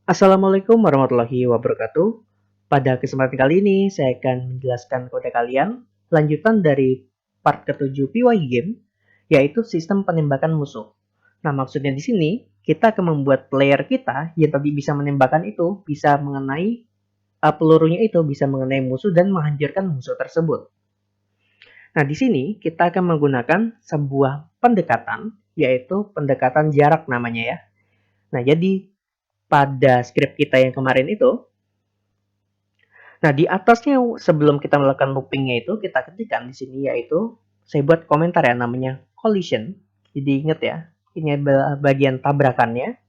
Assalamualaikum warahmatullahi wabarakatuh. Pada kesempatan kali ini, saya akan menjelaskan kepada kalian lanjutan dari part ke-7 PY Game, yaitu sistem penembakan musuh. Nah, maksudnya di sini, kita akan membuat player kita yang tadi bisa menembakkan itu, bisa mengenai pelurunya itu bisa mengenai musuh dan menghancurkan musuh tersebut. Nah, di sini kita akan menggunakan sebuah pendekatan, yaitu pendekatan jarak namanya ya. Nah, jadi pada script kita yang kemarin itu, nah di atasnya sebelum kita melakukan loopingnya itu kita ketikkan di sini yaitu saya buat komentar ya namanya collision. Jadi ingat ya, ini adalah bagian tabrakannya.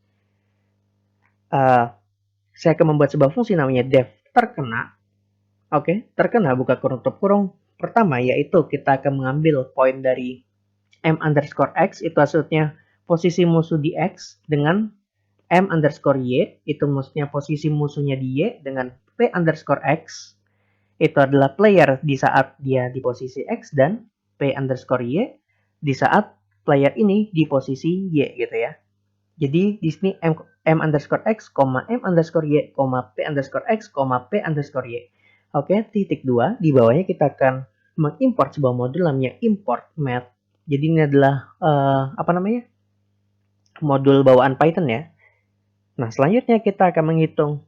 Saya akan membuat sebuah fungsi namanya def terkena. Oke, terkena buka kurung tutup kurung. Pertama yaitu kita akan mengambil poin dari m underscore x, itu maksudnya posisi musuh di x, dengan m underscore y, itu maksudnya posisi musuhnya di y, dengan p underscore x, itu adalah player di saat dia di posisi x, dan p underscore y di saat player ini di posisi y gitu ya. Jadi di sini m underscore x, m underscore y, p underscore x, p underscore y. Oke, titik 2. Di bawahnya kita akan mengimport sebuah modul namanya import math. Jadi ini adalah modul bawaan Python ya. Nah, selanjutnya kita akan menghitung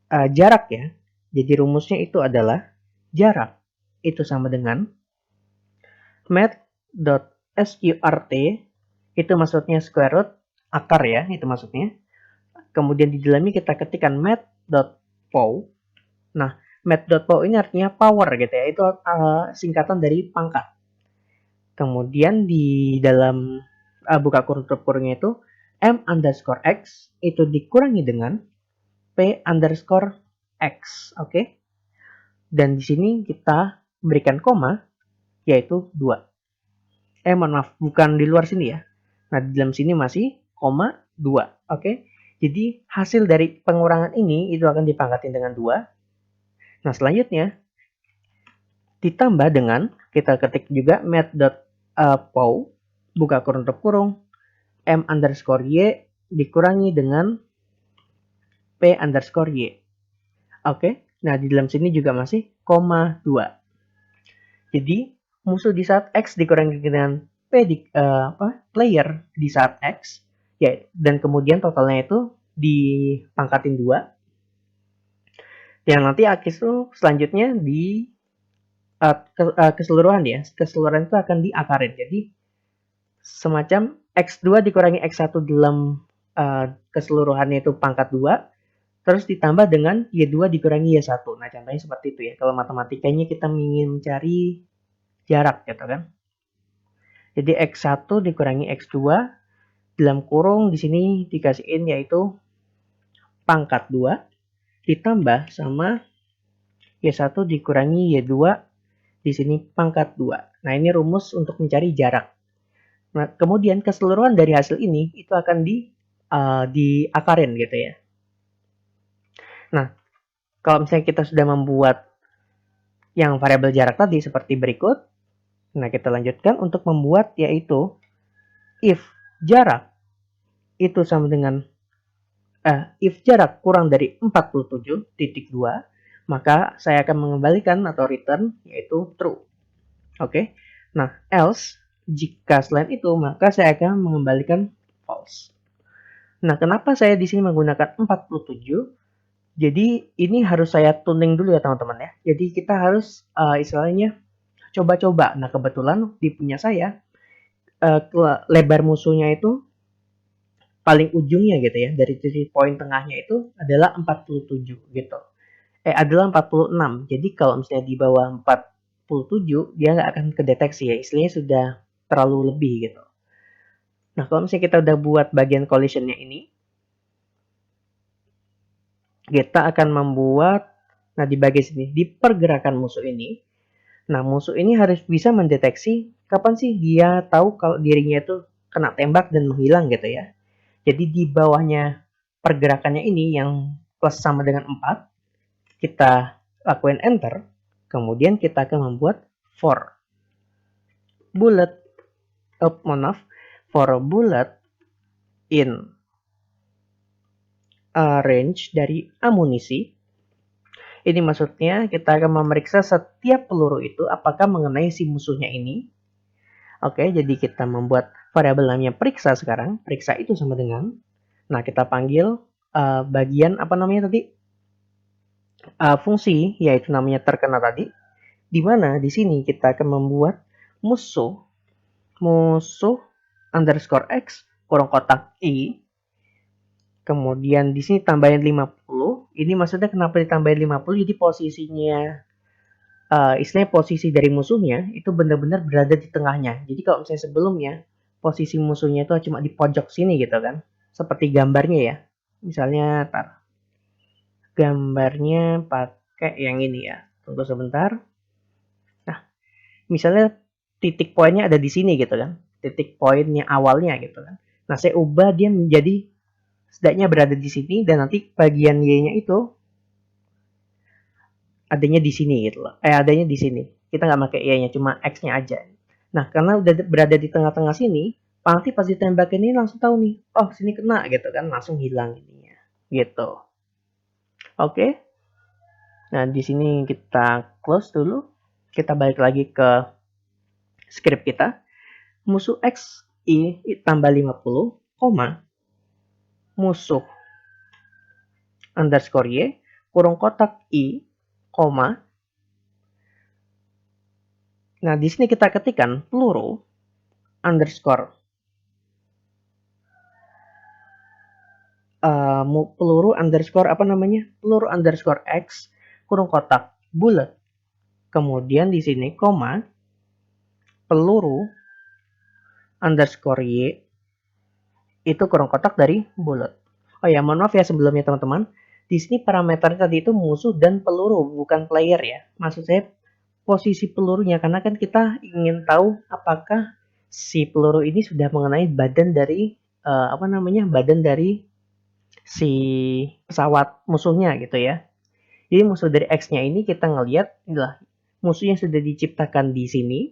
jarak ya. Jadi rumusnya itu adalah jarak itu sama dengan math.sqrt, itu maksudnya square root, akar ya, itu maksudnya. Kemudian di dalamnya kita ketikkan math.pow. Nah, math.pow ini artinya power gitu ya, itu singkatan dari pangkat. Kemudian di dalam buka kurung tutup kurungnya itu m underscore x itu dikurangi dengan p underscore x, oke? Dan di sini kita berikan koma, yaitu 2. Mohon maaf, bukan di luar sini ya. Nah, di dalam sini masih koma 2, oke? Jadi hasil dari pengurangan ini itu akan dipangkatin dengan 2. Nah, selanjutnya ditambah dengan kita ketik juga math.pow buka kurung tutup kurung m underscore y dikurangi dengan p underscore y. Oke, nah di dalam sini juga masih koma 2. Jadi musuh di saat x dikurangi dengan p player di saat x ya, dan kemudian totalnya itu dipangkatin 2. Yang nanti itu selanjutnya di keseluruhan ya. Keseluruhan itu akan diakarin. Jadi semacam x2 dikurangi x1 dalam keseluruhannya itu pangkat 2, terus ditambah dengan y2 dikurangi y1. Nah, contohnya seperti itu ya. Kalau matematikanya kita ingin mencari jarak gitu kan. Jadi x1 dikurangi x2 dalam kurung di sini dikasihin yaitu pangkat 2 ditambah sama y1 dikurangi y2 di sini pangkat 2. Nah, ini rumus untuk mencari jarak. Nah, kemudian keseluruhan dari hasil ini itu akan diakarin gitu ya. Nah, kalau misalnya kita sudah membuat yang variabel jarak tadi seperti berikut, nah kita lanjutkan untuk membuat yaitu if jarak itu sama dengan if jarak kurang dari 47.2, maka saya akan mengembalikan atau return yaitu true. Oke. Nah, else jika selain itu maka saya akan mengembalikan false. Nah, kenapa saya di sini menggunakan 47? Jadi ini harus saya tuning dulu ya teman-teman ya. Jadi kita harus istilahnya coba-coba. Nah, kebetulan di punya saya lebar musuhnya itu paling ujungnya gitu ya, dari titik poin tengahnya itu adalah 47 gitu. Adalah 46. Jadi kalau misalnya di bawah 47 dia nggak akan kedeteksi ya, istilahnya sudah terlalu lebih gitu. Nah, kalau misalnya kita udah buat bagian collisionnya ini, kita akan membuat, nah di bagian sini, di pergerakan musuh ini, nah musuh ini harus bisa mendeteksi kapan sih dia tahu kalau dirinya itu kena tembak dan menghilang gitu ya. Jadi di bawahnya pergerakannya ini yang plus sama dengan 4, kita lakuin enter, kemudian kita akan membuat for bullet, for bullet in range dari amunisi. Ini maksudnya kita akan memeriksa setiap peluru itu apakah mengenai si musuhnya ini. Oke, jadi kita membuat variabel namanya periksa sekarang. Periksa itu sama dengan, nah kita panggil bagian apa namanya tadi? Fungsi, yaitu namanya terkena tadi. Di mana di sini kita akan membuat musuh underscore x kurang kotak i. Kemudian di sini tambahin 50. Ini maksudnya kenapa ditambahin 50? Jadi posisinya istilahnya posisi dari musuhnya itu benar-benar berada di tengahnya. Jadi kalau misalnya sebelumnya posisi musuhnya itu cuma di pojok sini gitu kan. Seperti gambarnya ya. Misalnya gambarnya pakai yang ini ya. Tunggu sebentar. Nah, misalnya titik poinnya ada di sini gitu kan. Titik poinnya awalnya gitu kan. Nah, saya ubah dia menjadi setidaknya berada di sini dan nanti bagian Y-nya itu adanya di sini gitu loh. Adanya di sini. Kita nggak pakai Y-nya, cuma X-nya aja. Nah, karena udah berada di tengah-tengah sini, nanti pas ditembakin ini langsung tahu nih, oh sini kena gitu kan, langsung hilang ininya. Gitu. Oke. Nah, di sini kita close dulu. Kita balik lagi ke script kita. Musuh X I tambah 50, koma, musuh underscore Y, kurung kotak I, koma. Nah, di sini kita ketikkan peluru underscore peluru underscore apa namanya? Peluru underscore X kurung kotak bulat. Kemudian di sini koma peluru underscore Y itu kurung kotak dari bulat. Oh ya, mohon maaf ya sebelumnya teman-teman. Di sini parameter tadi itu musuh dan peluru, bukan player ya. Maksud saya posisi pelurunya, karena kan kita ingin tahu apakah si peluru ini sudah mengenai badan dari badan dari si pesawat musuhnya gitu ya. Jadi musuh dari X-nya ini kita ngelihat inilah musuh yang sudah diciptakan di sini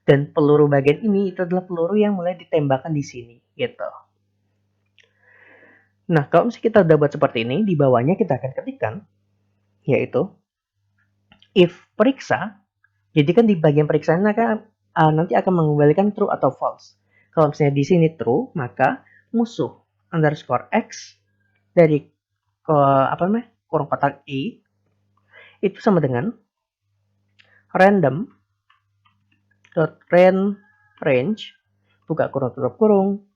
dan peluru bagian ini itu adalah peluru yang mulai ditembakkan di sini gitu. Nah, kalau misalnya kita udah buat seperti ini, di bawahnya kita akan ketikkan yaitu if periksa. Jadi kan di bagian periksaan nanti akan mengembalikan true atau false. Kalau misalnya di sini true, maka musuh underscore X dari kurung kotak I itu sama dengan random range buka kurung tutup kurung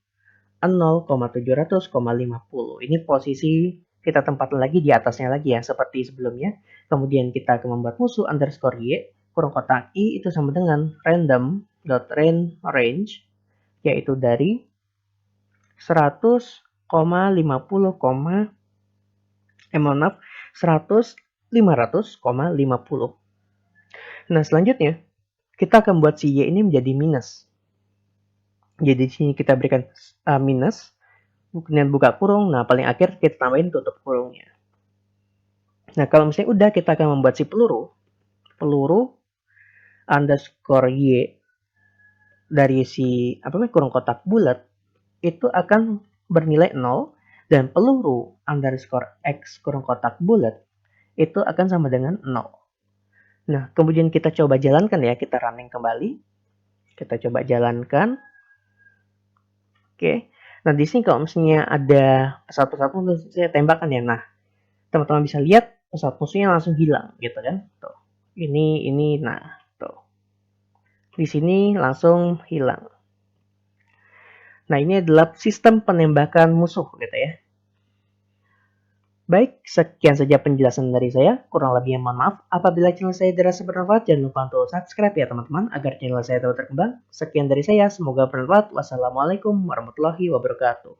0,700,50. Ini posisi kita tempatkan lagi di atasnya lagi ya seperti sebelumnya. Kemudian kita akan membuat musuh underscore Y kurung kotak I itu sama dengan random.range yaitu dari 100,50, 500,50. Nah, selanjutnya kita akan buat si Y ini menjadi minus. Jadi di sini kita berikan minus, kemudian buka kurung, nah paling akhir kita tambahin tutup kurungnya. Nah, kalau misalnya udah, kita akan membuat si peluru underscore Y dari si kurung kotak bulat itu akan bernilai 0 dan peluru underscore X kurung kotak bulat itu akan sama dengan 0. Nah, kemudian kita coba jalankan ya, kita running kembali. Kita coba jalankan. Oke. Nah, di sini kalau misalnya ada pesawat-pesawat musuh saya tembakan ya. Nah, teman-teman bisa lihat pesawat musuhnya langsung hilang gitu kan. Tuh. Ini nah, tuh. Di sini langsung hilang. Nah, ini adalah sistem penembakan musuh gitu ya. Baik, sekian saja penjelasan dari saya. Kurang lebihnya mohon maaf. Apabila channel saya dirasa bermanfaat, jangan lupa untuk subscribe ya teman-teman, agar channel saya terus berkembang. Sekian dari saya, semoga bermanfaat. Wassalamualaikum warahmatullahi wabarakatuh.